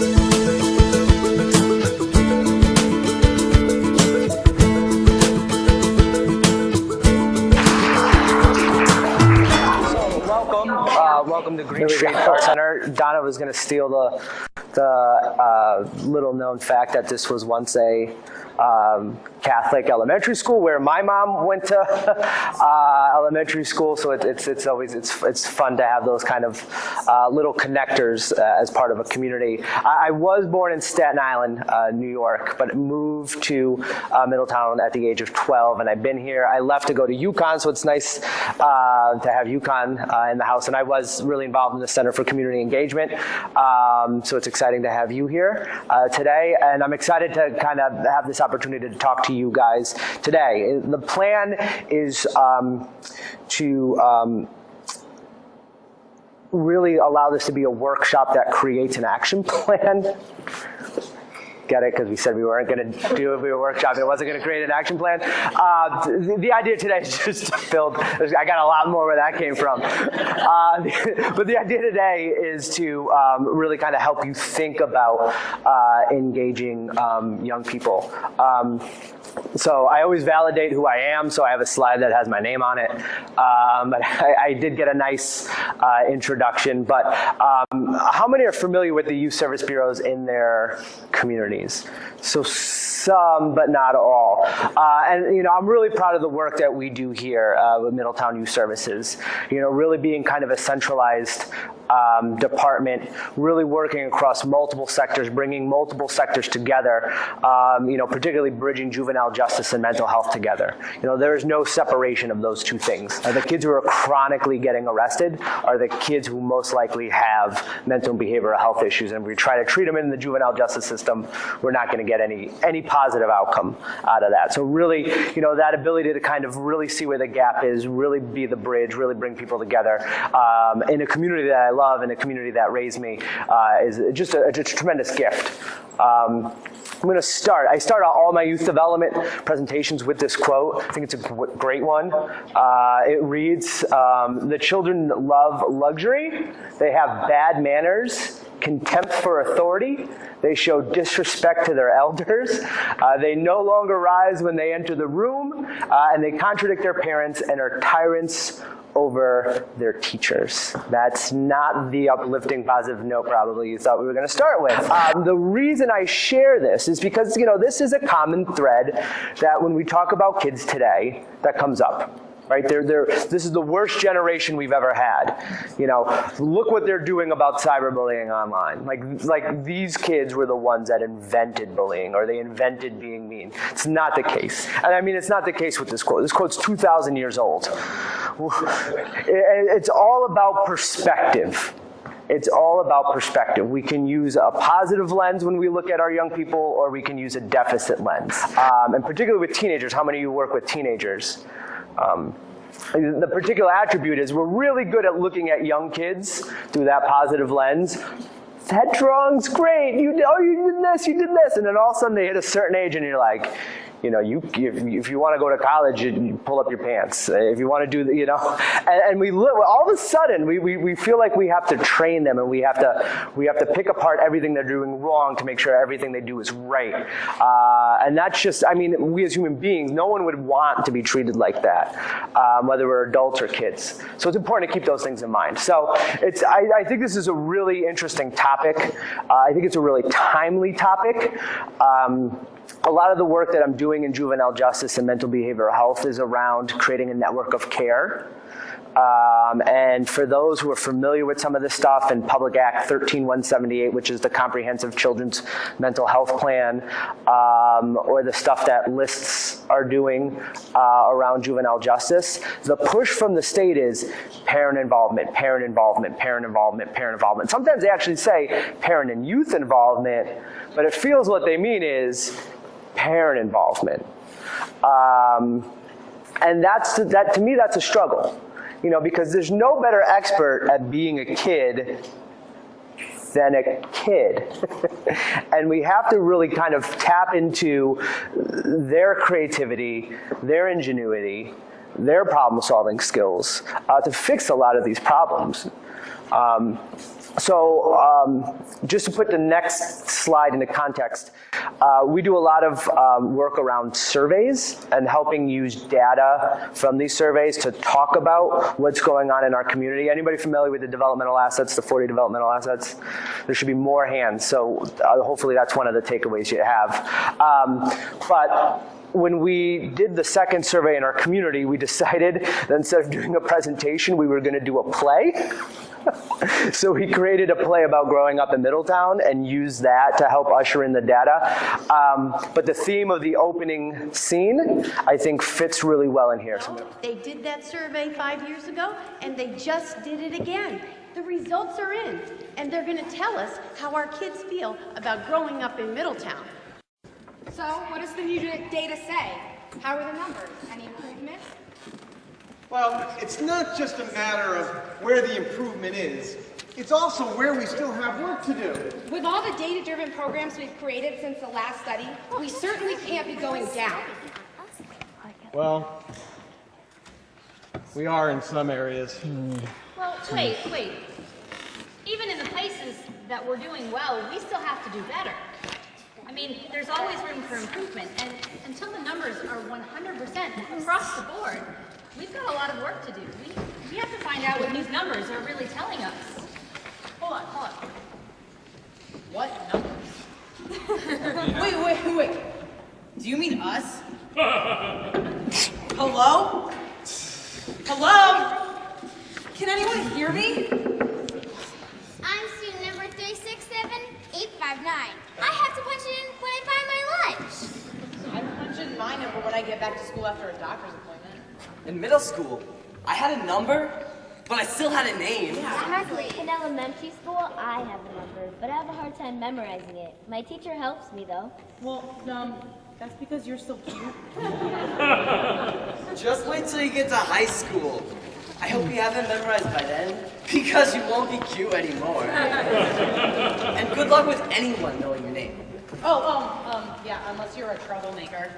Welcome to Green Street Health Center. Donna was going to steal the little-known fact that this was once a Catholic elementary school where my mom went to elementary school. So it's always fun to have those kind of little connectors as part of a community. I was born in Staten Island, New York, but moved to Middletown at the age of 12, and I've been here. I left to go to UConn, so it's nice to have UConn in the house, and I was really involved in the Center for Community Engagement, so it's exciting to have you here today, and I'm excited to kind of have this opportunity to talk to you guys today. The plan is to really allow this to be a workshop that creates an action plan. Get it? Because we said we weren't going to do a workshop. It wasn't going to create an action plan. The idea today is just to build. I got a lot more where that came from. But the idea today is to really kind of help you think about engaging young people. So I always validate who I am, so I have a slide that has my name on it. But I did get a nice introduction. But how many are familiar with the youth service bureaus in their communities? So some, but not all. And you know, I'm really proud of the work that we do here with Middletown Youth Services. You know, really being kind of a centralized department, really working across multiple sectors, bringing multiple sectors together, you know, particularly bridging juvenile justice and mental health together. You know, there is no separation of those two things. The kids who are chronically getting arrested are the kids who most likely have mental and behavioral health issues, and if we try to treat them in the juvenile justice system, we're not going to get any positive outcome out of that. So really, you know, that ability to kind of really see where the gap is, really be the bridge, really bring people together in a community that I love, in a community that raised me, is just a tremendous gift. I'm going to start. I start all my youth development presentations with this quote. I think it's a great one. It reads, "The children love luxury. They have bad manners, contempt for authority. They show disrespect to their elders. They no longer rise when they enter the room, and they contradict their parents and are tyrants over their teachers." That's not the uplifting, positive note probably you thought we were going to start with. The reason I share this is because, you know, this is a common thread that when we talk about kids today, that comes up. Right? This is the worst generation we've ever had. You know, look what they're doing about cyberbullying online. Like these kids were the ones that invented bullying, or they invented being mean. It's not the case. And I mean, it's not the case with this quote. This quote's 2,000 years old. It's all about perspective. It's all about perspective. We can use a positive lens when we look at our young people, or we can use a deficit lens. And particularly with teenagers, how many of you work with teenagers? The particular attribute is we're really good at looking at young kids through that positive lens. That drawing's great. You did this, you did this. And then all of a sudden they hit a certain age and you're like, you know, if you want to go to college, you pull up your pants. If you want to do, you know, and we look, all of a sudden we feel like we have to train them, and we have to pick apart everything they're doing wrong to make sure everything they do is right. And that's just, I mean, we as human beings, no one would want to be treated like that, whether we're adults or kids. So it's important to keep those things in mind. So I think this is a really interesting topic. I think it's a really timely topic. A lot of the work that I'm doing in juvenile justice and mental behavioral health is around creating a network of care. And for those who are familiar with some of this stuff, in Public Act 13178, which is the Comprehensive Children's Mental Health Plan, or the stuff that lists are doing around juvenile justice, the push from the state is parent involvement, parent involvement, parent involvement, parent involvement. Sometimes they actually say parent and youth involvement, but it feels what they mean is parent involvement. And that to me, that's a struggle. You know, because there's no better expert at being a kid than a kid. And we have to really kind of tap into their creativity, their ingenuity, their problem-solving skills to fix a lot of these problems. So just to put the next slide into context, we do a lot of work around surveys and helping use data from these surveys to talk about what's going on in our community. Anybody familiar with the developmental assets, the 40 developmental assets? There should be more hands, so hopefully that's one of the takeaways you have. But when we did the second survey in our community, we decided that instead of doing a presentation, we were going to do a play. So we created a play about growing up in Middletown and used that to help usher in the data. But the theme of the opening scene, I think, fits really well in here. They did that survey 5 years ago, and they just did it again. The results are in, and they're going to tell us how our kids feel about growing up in Middletown. So, what does the new data say? How are the numbers? Any improvements? Well, it's not just a matter of where the improvement is. It's also where we still have work to do. With all the data-driven programs we've created since the last study, we certainly can't be going down. Well, we are in some areas. Well, wait. Even in the places that we're doing well, we still have to do better. I mean, there's always room for improvement, and until the numbers are 100% across the board, we've got a lot of work to do. We have to find out what these numbers are really telling us. Hold on. What numbers? Wait. Do you mean us? Hello? Hello? Can anyone hear me? I'm student number 367859. I have to punch it in when I find my lunch. I punch in my number when I get back to school after a doctor's appointment. In middle school, I had a number, but I still had a name. Exactly. In elementary school, I have a number, but I have a hard time memorizing it. My teacher helps me, though. Well, that's because you're so cute. Just wait till you get to high school. I hope you have it memorized by then, because you won't be cute anymore. And good luck with anyone knowing your name. Yeah, unless you're a troublemaker.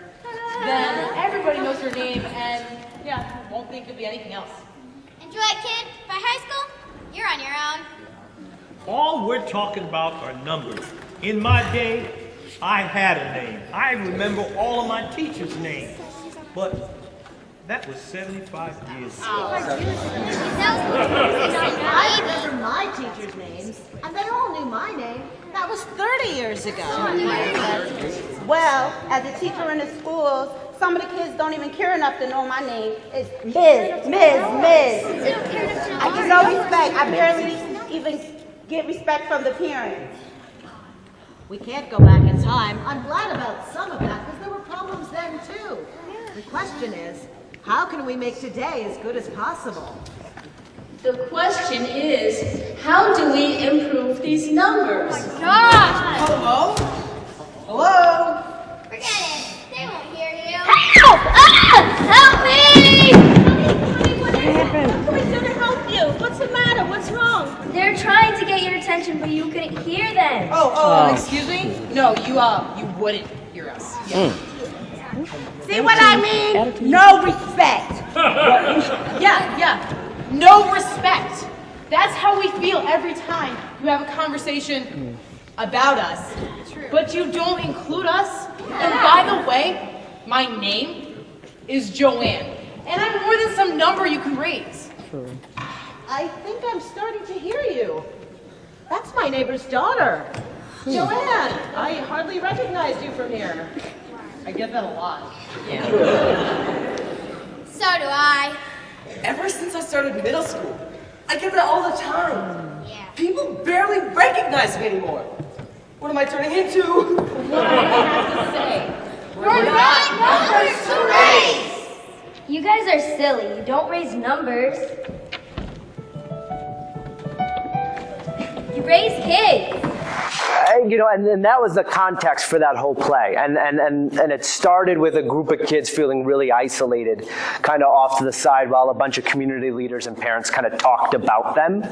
Then everybody knows your name, and yeah, won't think it'd be anything else. Enjoy it, kid. By high school, you're on your own. All we're talking about are numbers. In my day, I had a name. I remember all of my teachers' names. But that was 75 years ago. I remember my teachers' names, and they all knew my name. That was 30 years ago. Well, as a teacher in the schools, some of the kids don't even care enough to know my name. It's Miss. I get no respect. I barely even get respect from the parents. We can't go back in time. I'm glad about some of that, because there were problems then, too. The question is, how can we make today as good as possible? The question is, how do we improve these numbers? Hello? Forget it. They won't hear you. Help! Help me! Honey, what happened? How can we do to help you? What's the matter? What's wrong? They're trying to get your attention, but you couldn't hear them. Excuse me? No, you wouldn't hear us. Yeah. See what I mean? No respect. Yeah. No respect. That's how we feel every time you have a conversation about us. True. But you don't include us. And by the way, my name is Joanne. And I'm more than some number you can raise. I think I'm starting to hear you. That's my neighbor's daughter. Joanne, I hardly recognized you from here. I get that a lot. So do I. Ever since I started middle school, I get that all the time. Yeah. People barely recognize me anymore. What am I turning into? What I have to say. We're not numbers to raise. You guys are silly. You don't raise numbers. You raise kids. And that was the context for that whole play. And it started with a group of kids feeling really isolated, kind of off to the side while a bunch of community leaders and parents kind of talked about them.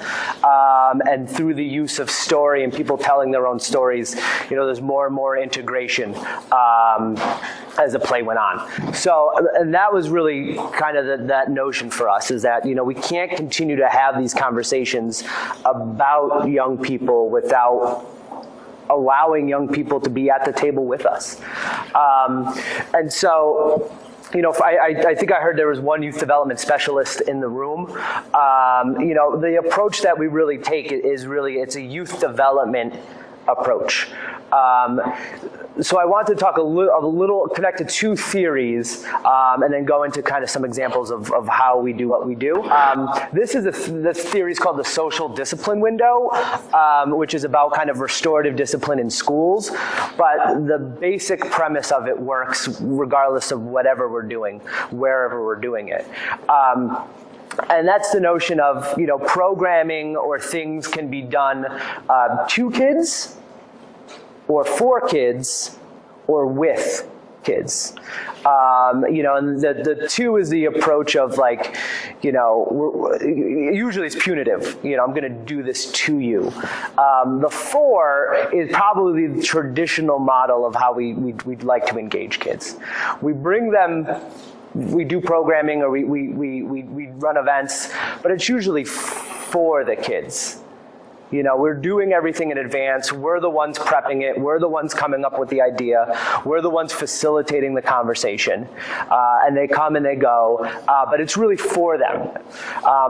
And through the use of story and people telling their own stories, there's more and more integration. as the play went on. So, and that was really kind of that notion for us, is that, you know, we can't continue to have these conversations about young people without allowing young people to be at the table with us. And so, you know, I think I heard there was one youth development specialist in the room. You know, the approach that we really take is really, it's a youth development approach. So I want to talk a little connect to two theories, and then go into kind of some examples of how we do what we do. This theory is called the social discipline window, which is about kind of restorative discipline in schools. But the basic premise of it works regardless of whatever we're doing, wherever we're doing it. And that's the notion of, you know, programming or things can be done to kids, or for kids, or with kids. You know, and the two is the approach of, like, you know, usually it's punitive. You know, I'm going to do this to you. The for is probably the traditional model of how we'd like to engage kids. We bring them, we do programming, or we run events, but it's usually for the kids. You know, we're doing everything in advance. We're the ones prepping it. We're the ones coming up with the idea. We're the ones facilitating the conversation. And they come and they go, but it's really for them.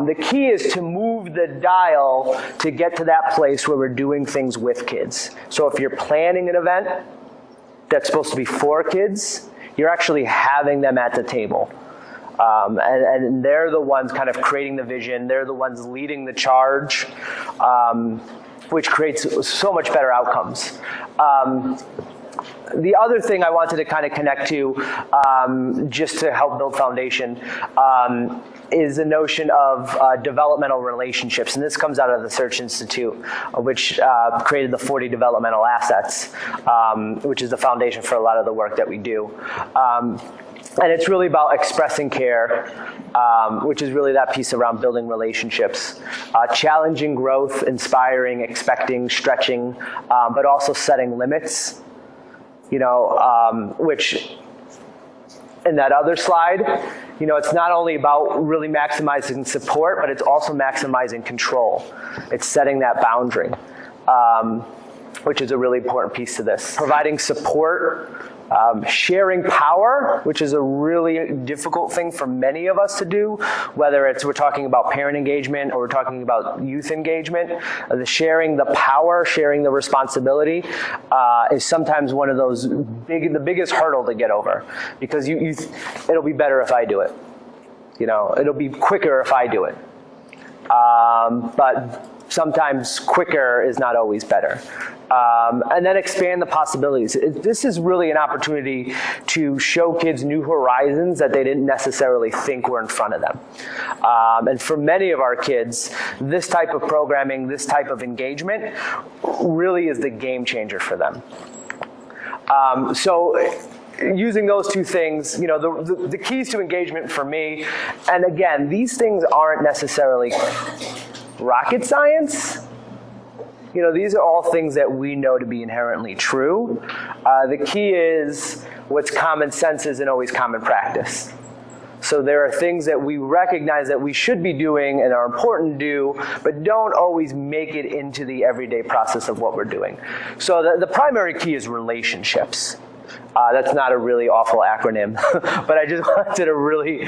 The key is to move the dial to get to that place where we're doing things with kids. So if you're planning an event that's supposed to be for kids, you're actually having them at the table. And they're the ones kind of creating the vision. They're the ones leading the charge, which creates so much better outcomes. The other thing I wanted to kind of connect to, just to help build foundation, is the notion of developmental relationships. And this comes out of the Search Institute, which created the 40 developmental assets, which is the foundation for a lot of the work that we do. And it's really about expressing care, which is really that piece around building relationships, challenging growth, inspiring, expecting, stretching, but also setting limits, you know, which in that other slide, you know, it's not only about really maximizing support, but it's also maximizing control. It's setting that boundary, which is a really important piece to this. Providing support, sharing power, which is a really difficult thing for many of us to do, whether it's we're talking about parent engagement or we're talking about youth engagement. The sharing the power, sharing the responsibility is sometimes one of those the biggest hurdle to get over, because it'll be better if I do it. You know, it'll be quicker if I do it. But sometimes quicker is not always better. And then expand the possibilities. This is really an opportunity to show kids new horizons that they didn't necessarily think were in front of them. And for many of our kids, this type of programming, this type of engagement really is the game changer for them. So using those two things, you know, the keys to engagement for me, and again, these things aren't necessarily rocket science. You know, these are all things that we know to be inherently true. The key is what's common sense isn't always common practice. So there are things that we recognize that we should be doing and are important to do, but don't always make it into the everyday process of what we're doing. So the primary key is relationships. That's not a really awful acronym, but I just wanted to really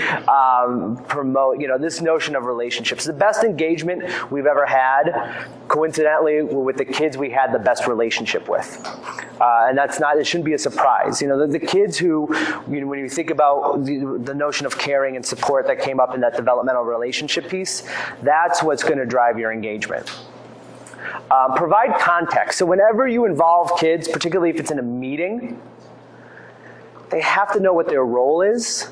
promote, you know, this notion of relationships. The best engagement we've ever had, coincidentally, were with the kids we had the best relationship with. And it shouldn't be a surprise. You know, the kids who, you know, when you think about the notion of caring and support that came up in that developmental relationship piece, that's what's going to drive your engagement. Provide context. So whenever you involve kids, particularly if it's in a meeting, they have to know what their role is.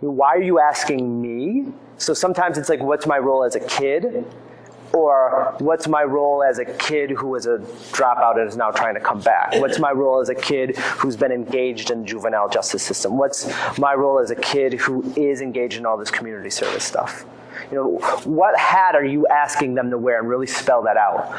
Why are you asking me? So sometimes it's like, what's my role as a kid? Or what's my role as a kid who was a dropout and is now trying to come back? What's my role as a kid who's been engaged in the juvenile justice system? What's my role as a kid who is engaged in all this community service stuff? You know, what hat are you asking them to wear, and really spell that out?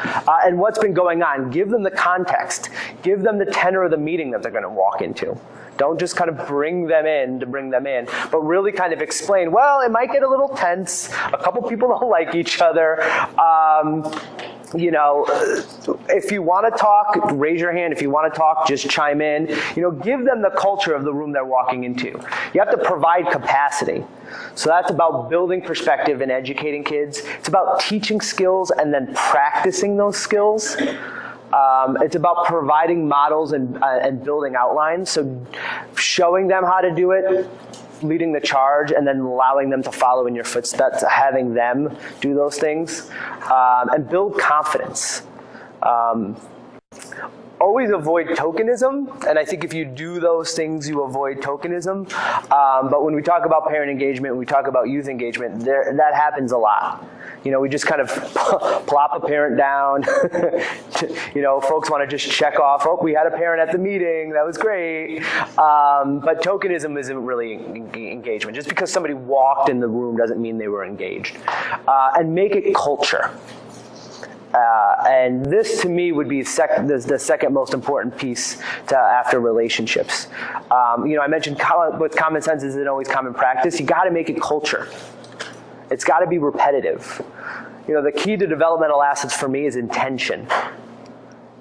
And what's been going on? Give them the context. Give them the tenor of the meeting that they're going to walk into. Don't just kind of bring them in to bring them in, but really kind of explain, well, it might get a little tense. A couple people don't like each other. You know, if you want to talk, raise your hand. If you want to talk, just chime in. You know, give them the culture of the room they're walking into. You have to provide capacity. So that's about building perspective and educating kids. It's about teaching skills and then practicing those skills. It's about providing models and building outlines. So showing them how to do it, leading the charge, and then allowing them to follow in your footsteps, having them do those things, and build confidence. Always avoid tokenism, and I think if you do those things, you avoid tokenism. But when we talk about parent engagement, we talk about youth engagement, that happens a lot. You know, we just kind of plop a parent down. You know, folks want to just check off, oh, we had a parent at the meeting, that was great. But tokenism isn't really engagement. Just because somebody walked in the room doesn't mean they were engaged. And make it culture. And this, to me, would be the second most important piece after relationships. You know, I mentioned with common sense isn't always common practice. You got to make it culture. It's got to be repetitive. You know, the key to developmental assets for me is intention.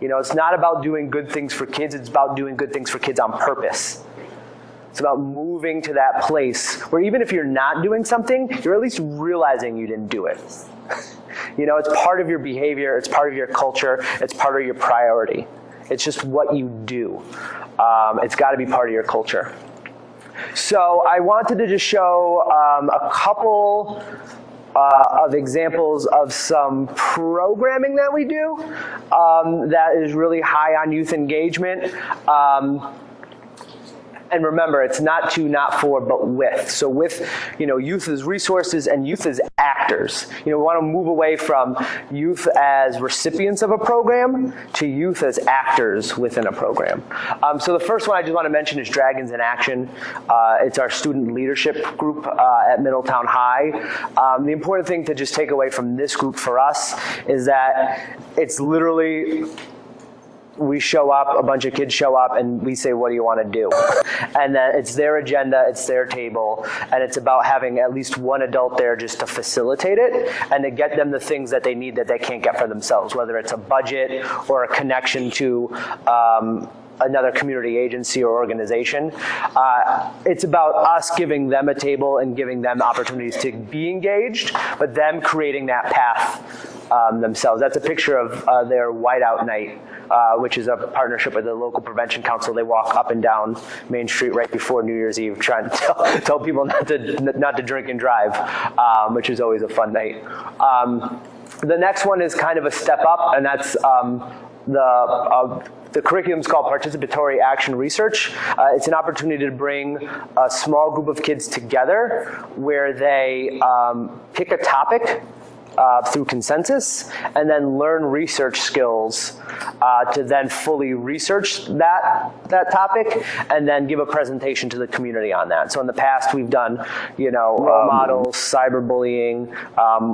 You know, it's not about doing good things for kids. It's about doing good things for kids on purpose. It's about moving to that place where even if you're not doing something, you're at least realizing you didn't do it. You know, it's part of your behavior, it's part of your culture, it's part of your priority. It's just what you do. It's got to be part of your culture. So I wanted to just show a couple of examples of some programming that we do that is really high on youth engagement. And remember, it's not to, not for, but with. So with, you know, youth as resources and youth as actors. You know, we want to move away from youth as recipients of a program to youth as actors within a program. So the first one I just want to mention is Dragons in Action. It's our student leadership group at Middletown High. The important thing to just take away from this group for us is that it's literally, we show up, a bunch of kids show up, and we say, what do you want to do? And then it's their agenda, it's their table, and it's about having at least one adult there just to facilitate it and to get them the things that they need that they can't get for themselves, whether it's a budget or a connection to another community agency or organization. It's about us giving them a table and giving them opportunities to be engaged, but them creating that path themselves. That's a picture of their whiteout night, which is a partnership with the local prevention council. They walk up and down Main Street right before New Year's Eve, trying to tell people not to drink and drive, which is always a fun night. The next one is kind of a step up, and that's the curriculum's called Participatory Action Research. It's an opportunity to bring a small group of kids together where they pick a topic through consensus and then learn research skills to then fully research that topic and then give a presentation to the community on that. So in the past we've done, you know, role models, cyberbullying,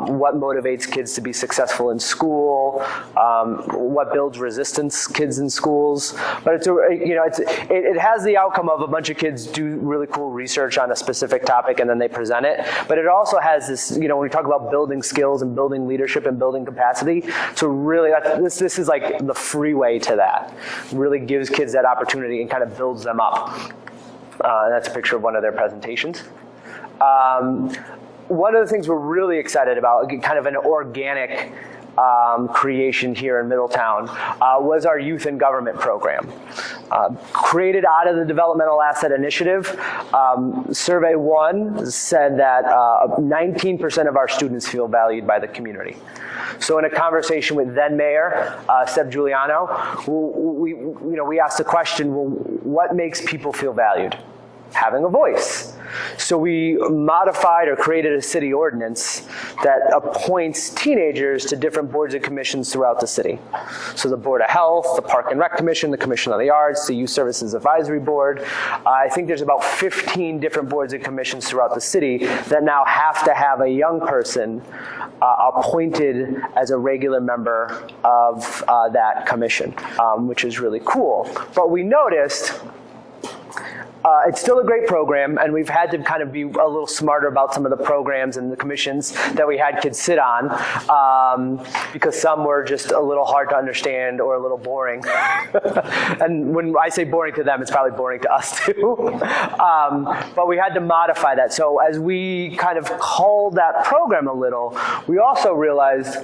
what motivates kids to be successful in school, what builds resistance kids in schools. But it's it has the outcome of a bunch of kids do really cool research on a specific topic and then they present it. But it also has this, you know, when we talk about building skills and building leadership and building capacity, so really this is like the freeway to that. Really gives kids that opportunity and kind of builds them up. And that's a picture of one of their presentations. One of the things we're really excited about, kind of an organic creation here in Middletown, was our Youth in Government program. Created out of the Developmental Asset Initiative, Survey 1 said that 19% of our students feel valued by the community. So in a conversation with then Mayor Seb Giuliano, we asked the question, well, what makes people feel valued? Having a voice. So we modified or created a city ordinance that appoints teenagers to different boards and commissions throughout the city. So the Board of Health, the Park and Rec Commission, the Commission on the Arts, the Youth Services Advisory Board. I think there's about 15 different boards and commissions throughout the city that now have to have a young person appointed as a regular member of that commission, which is really cool. But we noticed It's still a great program, and we've had to kind of be a little smarter about some of the programs and the commissions that we had kids sit on, because some were just a little hard to understand or a little boring. And when I say boring to them, it's probably boring to us too. But we had to modify that. So as we kind of culled that program a little, we also realized,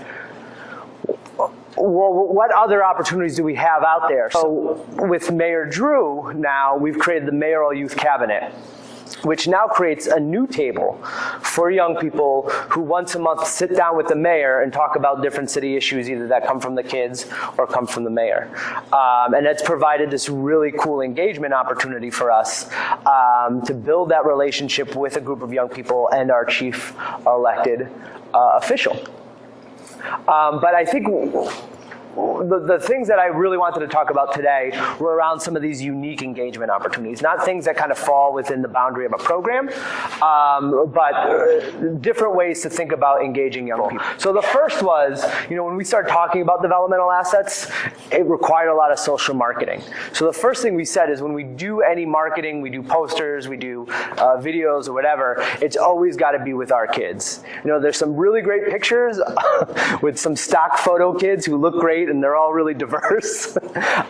well, what other opportunities do we have out there? So with Mayor Drew now, we've created the Mayoral Youth Cabinet, which now creates a new table for young people who once a month sit down with the mayor and talk about different city issues, either that come from the kids or come from the mayor. And it's provided this really cool engagement opportunity for us to build that relationship with a group of young people and our chief elected official. But I think the things that I really wanted to talk about today were around some of these unique engagement opportunities, not things that kind of fall within the boundary of a program, but different ways to think about engaging young people. So the first was, when we started talking about developmental assets, it required a lot of social marketing. So the first thing we said is when we do any marketing, we do posters, we do videos or whatever, it's always got to be with our kids. There's some really great pictures with some stock photo kids who look great and they're all really diverse.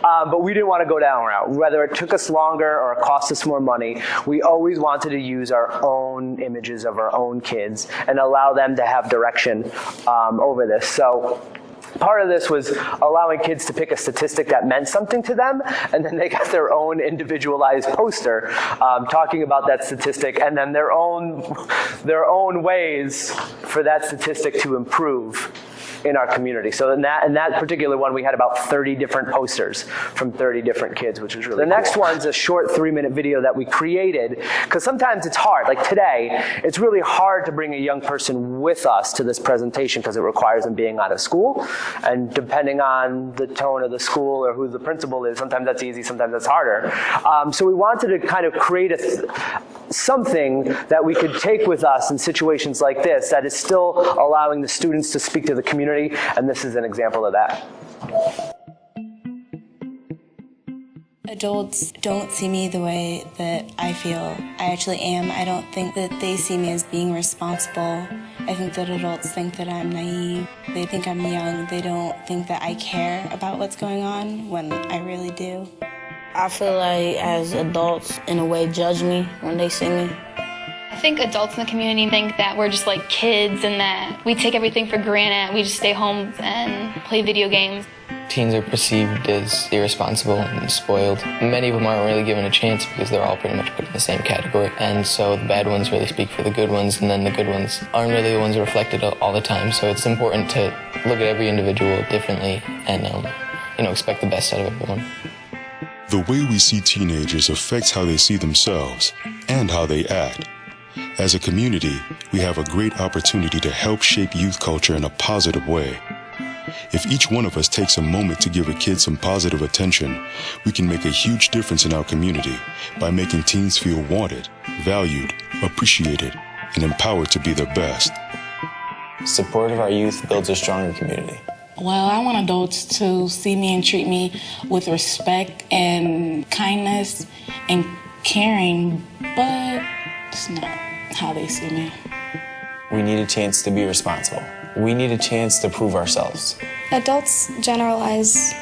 But we didn't want to go down route. Whether it took us longer or it cost us more money, we always wanted to use our own images of our own kids and allow them to have direction over this. So part of this was allowing kids to pick a statistic that meant something to them, and then they got their own individualized poster talking about that statistic, and then their own ways for that statistic to improve in our community. So in that particular one, we had about 30 different posters from 30 different kids, which was really cool. The next one's a short 3-minute video that we created, because sometimes it's hard. Like today, it's really hard to bring a young person with us to this presentation because it requires them being out of school. And depending on the tone of the school or who the principal is, sometimes that's easy, sometimes that's harder. So we wanted to kind of create something that we could take with us in situations like this that is still allowing the students to speak to the community, and this is an example of that. Adults don't see me the way that I feel I actually am. I don't think that they see me as being responsible. I think that adults think that I'm naive. They think I'm young. They don't think that I care about what's going on when I really do. I feel like as adults, in a way, judge me when they see me. I think adults in the community think that we're just like kids and that we take everything for granted. We just stay home and play video games. Teens are perceived as irresponsible and spoiled. Many of them aren't really given a chance because they're all pretty much put in the same category. And so the bad ones really speak for the good ones, and then the good ones aren't really the ones reflected all the time. So it's important to look at every individual differently and expect the best out of everyone. The way we see teenagers affects how they see themselves and how they act. As a community, we have a great opportunity to help shape youth culture in a positive way. If each one of us takes a moment to give a kid some positive attention, we can make a huge difference in our community by making teens feel wanted, valued, appreciated, and empowered to be their best. Support of our youth builds a stronger community. Well, I want adults to see me and treat me with respect and kindness and caring, but it's not how they see me. We need a chance to be responsible. We need a chance to prove ourselves. Adults generalize,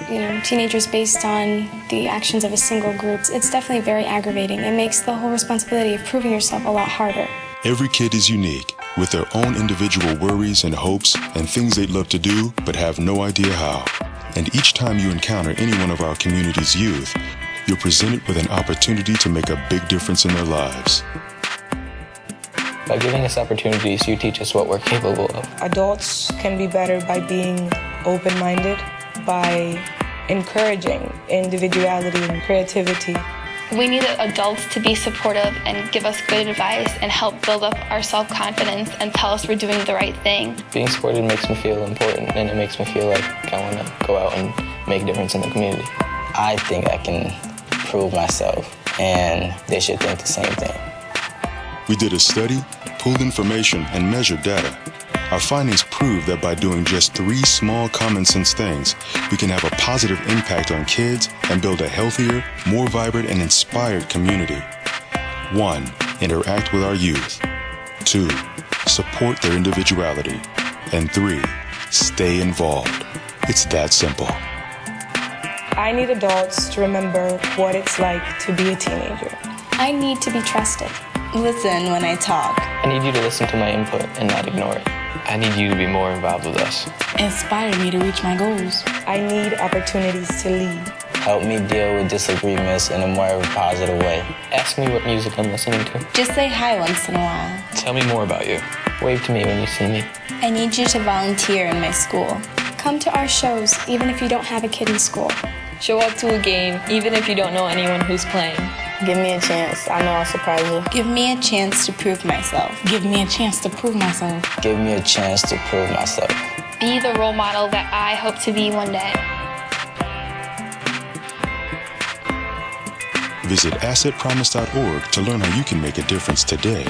teenagers based on the actions of a single group. It's definitely very aggravating. It makes the whole responsibility of proving yourself a lot harder. Every kid is unique, with their own individual worries and hopes and things they'd love to do but have no idea how. And each time you encounter any one of our community's youth, you're presented with an opportunity to make a big difference in their lives. By giving us opportunities, you teach us what we're capable of. Adults can be better by being open-minded, by encouraging individuality and creativity. We need adults to be supportive and give us good advice and help build up our self-confidence and tell us we're doing the right thing. Being supported makes me feel important, and it makes me feel like I want to go out and make a difference in the community. I think I can prove myself, and they should think the same thing. We did a study, pulled information, and measured data. Our findings prove that by doing just 3 small common sense things, we can have a positive impact on kids and build a healthier, more vibrant, and inspired community. 1. Interact with our youth. 2. Support their individuality. And 3. Stay involved. It's that simple. I need adults to remember what it's like to be a teenager. I need to be trusted. Listen when I talk. I need you to listen to my input and not ignore it. I need you to be more involved with us. Inspire me to reach my goals. I need opportunities to lead. Help me deal with disagreements in a more positive way. Ask me what music I'm listening to. Just say hi once in a while. Tell me more about you. Wave to me when you see me. I need you to volunteer in my school. Come to our shows, even if you don't have a kid in school. Show up to a game, even if you don't know anyone who's playing. Give me a chance. I know I'll surprise you. Give me a chance to prove myself. Give me a chance to prove myself. Give me a chance to prove myself. Be the role model that I hope to be one day. Visit assetpromise.org to learn how you can make a difference today.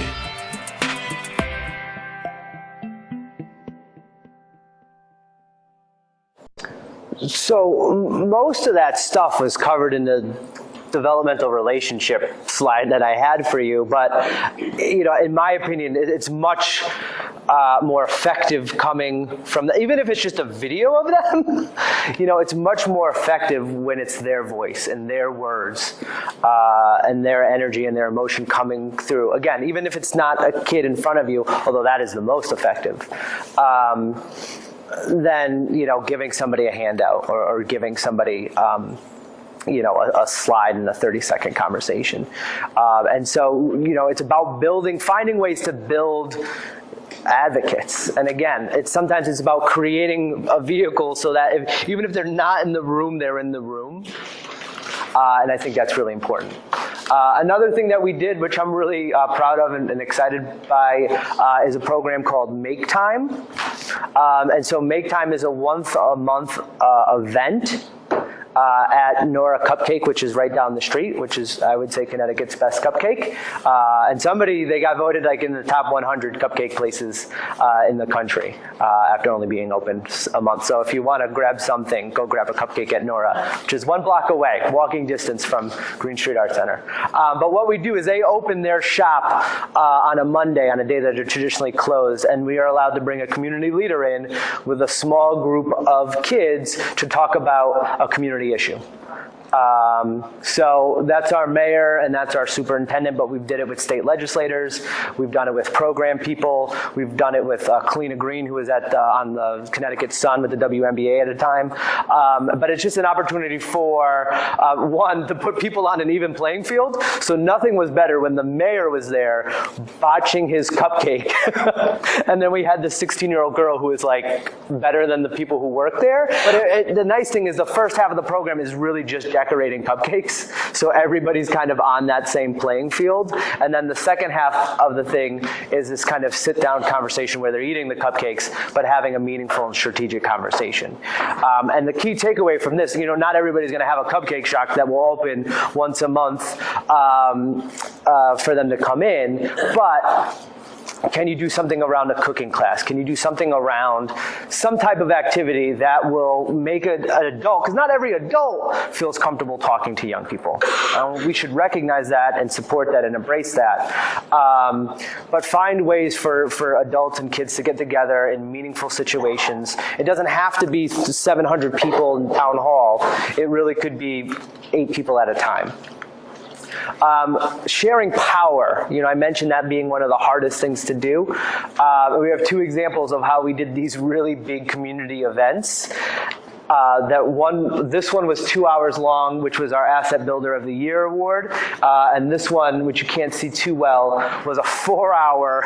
So most of that stuff was covered in the developmental relationship slide that I had for you, but in my opinion, it's much more effective coming from even if it's just a video of them. It's much more effective when it's their voice and their words and their energy and their emotion coming through. Again, even if it's not a kid in front of you, although that is the most effective. Than giving somebody a handout or giving somebody a slide in a 30-second conversation. And so it's about finding ways to build advocates. And again, sometimes it's about creating a vehicle so that even if they're not in the room, they're in the room. And I think that's really important. Another thing that we did, which I'm really proud of and excited by, is a program called Make Time. And so Make Time is a once-a-month event at Nora Cupcake, which is right down the street, which is, I would say, Connecticut's best cupcake. And they got voted in the top 100 cupcake places in the country after only being open a month. So if you want to grab something, go grab a cupcake at Nora, which is 1 block away, walking distance from Green Street Art Center. But what we do is they open their shop on a Monday, on a day that are traditionally closed, and we are allowed to bring a community leader in with a small group of kids to talk about a community issue. So that's our mayor and that's our superintendent, but we've did it with state legislators. We've done it with program people. We've done it with Kalina Green, who was on the Connecticut Sun with the WNBA at the time. But it's just an opportunity for, one, to put people on an even playing field. So nothing was better when the mayor was there botching his cupcake. And then we had the 16-year-old girl who was better than the people who work there. But the nice thing is the first half of the program is really just decorating cupcakes. So everybody's kind of on that same playing field. And then the second half of the thing is this kind of sit-down conversation where they're eating the cupcakes, but having a meaningful and strategic conversation. And the key takeaway from this, not everybody's going to have a cupcake shop that will open once a month for them to come in, but can you do something around a cooking class? Can you do something around some type of activity that will make an adult, because not every adult feels comfortable talking to young people. We should recognize that and support that and embrace that. But find ways for adults and kids to get together in meaningful situations. It doesn't have to be 700 people in town hall. It really could be 8 people at a time. Sharing power, I mentioned that being one of the hardest things to do. We have 2 examples of how we did these really big community events. This one was 2 hours long, which was our Asset Builder of the Year award. And this one, which you can't see too well, was a 4-hour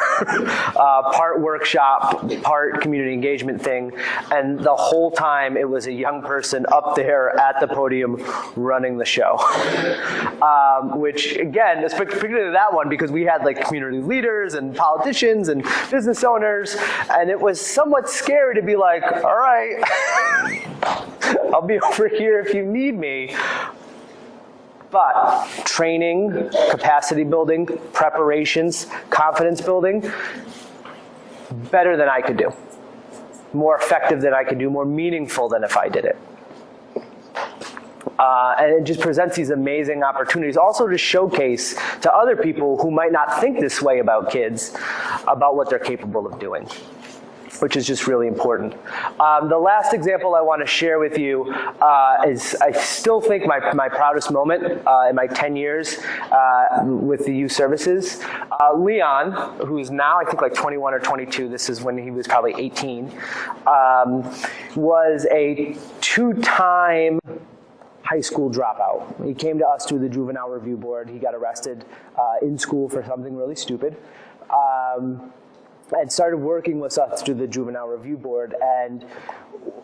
part workshop, part community engagement thing. And the whole time it was a young person up there at the podium running the show. Which again, particularly that one, because we had community leaders and politicians and business owners, and it was somewhat scary to be all right, I'll be over here if you need me. But training, capacity building, preparations, confidence building, better than I could do. More effective than I could do, more meaningful than if I did it. And it just presents these amazing opportunities also to showcase to other people who might not think this way about kids, about what they're capable of doing, which is just really important. The last example I want to share with you is, I still think, my proudest moment in my 10 years with the youth services. Leon, who is now I think like 21 or 22, this is when he was probably 18, was a 2-time high school dropout. He came to us through the Juvenile Review Board. He got arrested in school for something really stupid. And started working with us through the Juvenile Review Board, and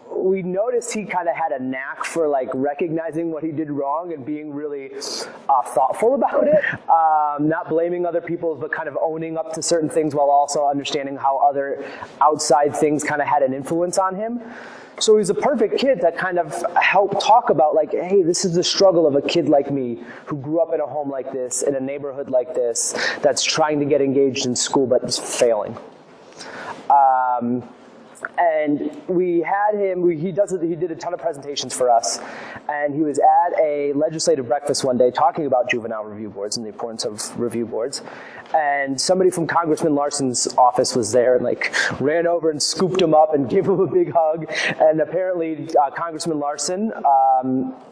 we noticed he kind of had a knack for like recognizing what he did wrong and being really thoughtful about it, not blaming other people, but kind of owning up to certain things while also understanding how other outside things kind of had an influence on him. So he was a perfect kid that kind of helped talk about like, hey, this is the struggle of a kid like me who grew up in a home like this, in a neighborhood like this, that's trying to get engaged in school but is failing. And we had him, he did a ton of presentations for us, and he was at a legislative breakfast one day talking about juvenile review boards and the importance of review boards. And somebody from Congressman Larson's office was there and like ran over and scooped him up and gave him a big hug. And apparently Congressman Larson,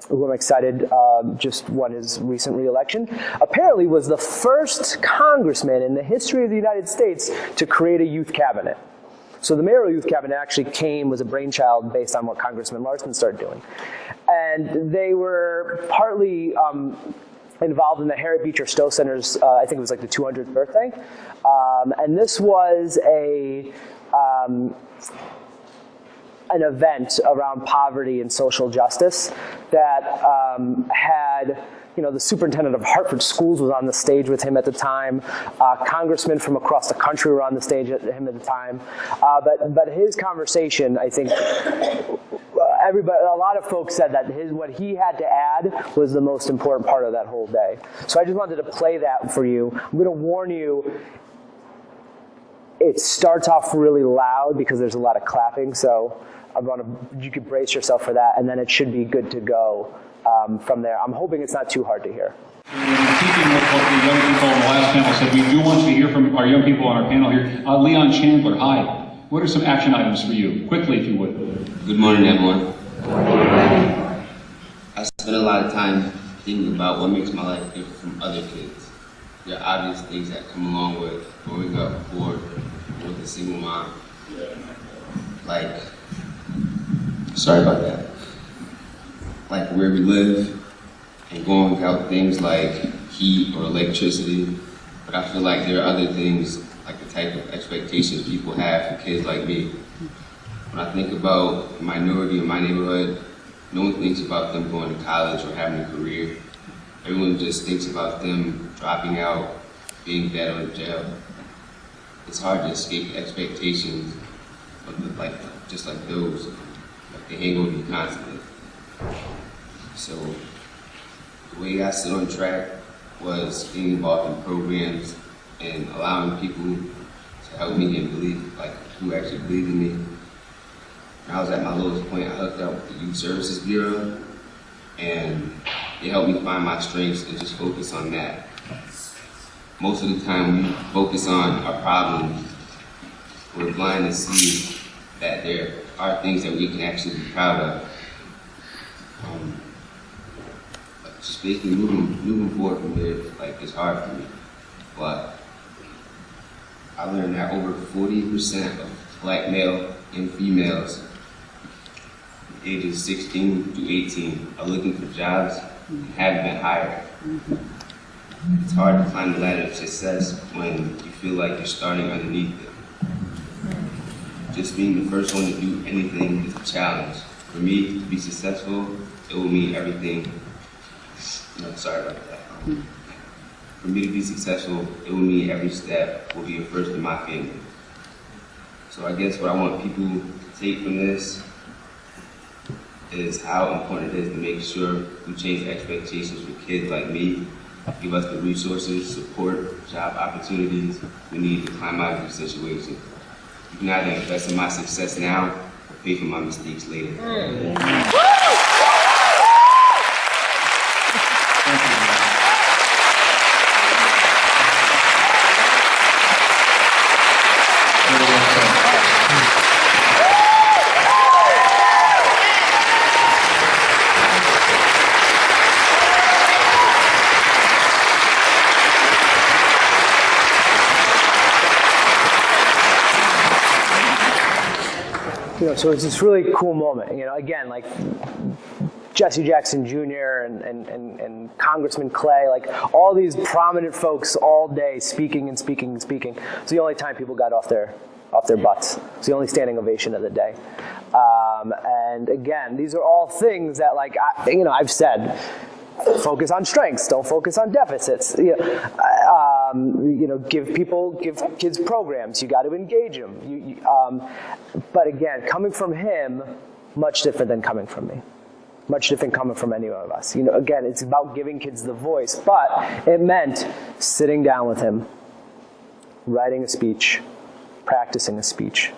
who I'm excited just won his recent re-election, apparently was the first congressman in the history of the United States to create a youth cabinet. So the mayoral youth cabinet actually was a brainchild based on what Congressman Larson started doing. And they were partly involved in the Harriet Beecher Stowe Center's, I think it was like the 200th birthday. And this was an event around poverty and social justice that had, the superintendent of Hartford Schools was on the stage with him at the time. Congressmen from across the country were on the stage at him at the time. But his conversation, I think, a lot of folks said that what he had to add was the most important part of that whole day. So I just wanted to play that for you. I'm going to warn you, it starts off really loud because there's a lot of clapping, so you could brace yourself for that, and then it should be good to go from there. I'm hoping it's not too hard to hear. Keeping with what the young people on the last panel said, we do want to hear from our young people on our panel here. Leon Chandler, hi. What are some action items for you? Quickly, if you would. Good morning, everyone. I spend a lot of time thinking about what makes my life different from other kids. There are obvious things that come along with growing up poor with a single mom. Sorry about that. Like where we live and going without things like heat or electricity. But I feel like there are other things, like the type of expectations people have for kids like me. When I think about the minority in my neighborhood, no one thinks about them going to college or having a career. Everyone just thinks about them dropping out, being dead or in jail. It's hard to escape the expectations of just like those. Like they hang over you constantly. So the way I stood on track was being involved in programs and allowing people to help me and believe, who actually believed in me. When I was at my lowest point, I hooked up with the Youth Services Bureau, and it helped me find my strengths and just focus on that. Most of the time, we focus on our problems. We're blind to see that there are things that we can actually be proud of. Just basically moving forward from there, it's hard for me. But I learned that over 40% of Black male and females ages 16 to 18 are looking for jobs and haven't been hired. It's hard to climb the ladder of success when you feel like you're starting underneath it. Just being the first one to do anything is a challenge. For me to be successful, it will mean everything. Sorry about that. For me to be successful, it will mean every step will be a first in my family. So I guess what I want people to take from this is how important it is to make sure we change expectations for kids like me, give us the resources, support, job opportunities we need to climb out of this situation. You can either invest in my success now or pay for my mistakes later. so it's this really cool moment. Again, like Jesse Jackson Jr. and Congressman Clay, like all these prominent folks all day speaking and speaking and speaking. It's the only time people got off their butts. It's the only standing ovation of the day. And again, these are all things that, like, I've said, focus on strengths, don't focus on deficits. Give kids programs. You got to engage them. But again, coming from him, much different than coming from me. Much different coming from any of us. Again, it's about giving kids the voice, but it meant sitting down with him, writing a speech, practicing a speech,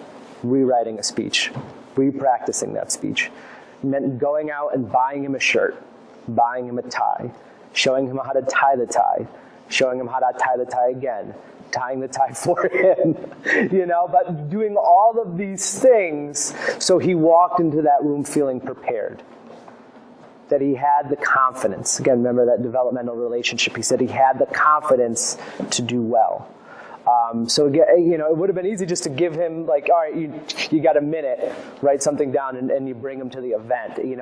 rewriting a speech, re-practicing that speech. It meant going out and buying him a shirt, buying him a tie, showing him how to tie the tie, showing him how to tie the tie again, tying the tie for him, but doing all of these things so he walked into that room feeling prepared. That he had the confidence. Again, remember that developmental relationship. He said he had the confidence to do well. So again, it would have been easy just to give him, like, all right, you got a minute, write something down, and you bring him to the event. You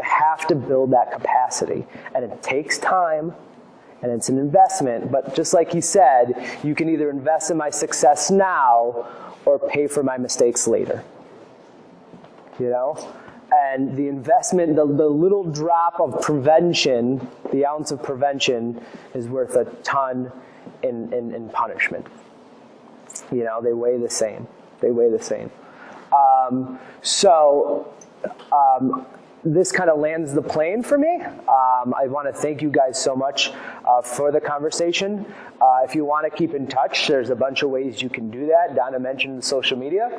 have to build that capacity, and it takes time, and it's an investment. But just like he said, you can either invest in my success now or pay for my mistakes later. And the investment, the little drop of prevention, the ounce of prevention, is worth a ton in punishment. They weigh the same. They weigh the same. This kind of lands the plane for me. I want to thank you guys so much for the conversation. If you want to keep in touch, there's a bunch of ways you can do that. Donna mentioned social media.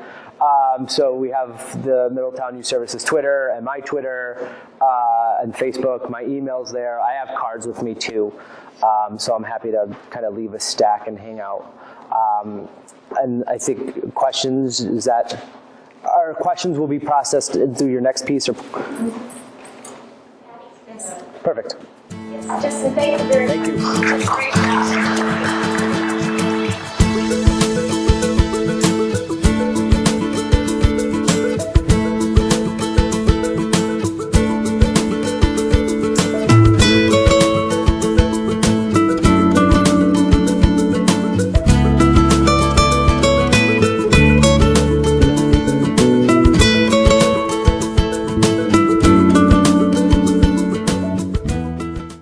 So we have the Middletown Youth Services Twitter and my Twitter and Facebook. My email's there. I have cards with me too. So I'm happy to kind of leave a stack and hang out. And I think questions, our questions will be processed through your next piece. Perfect. Justin, thank you very much. Thank you. Great job.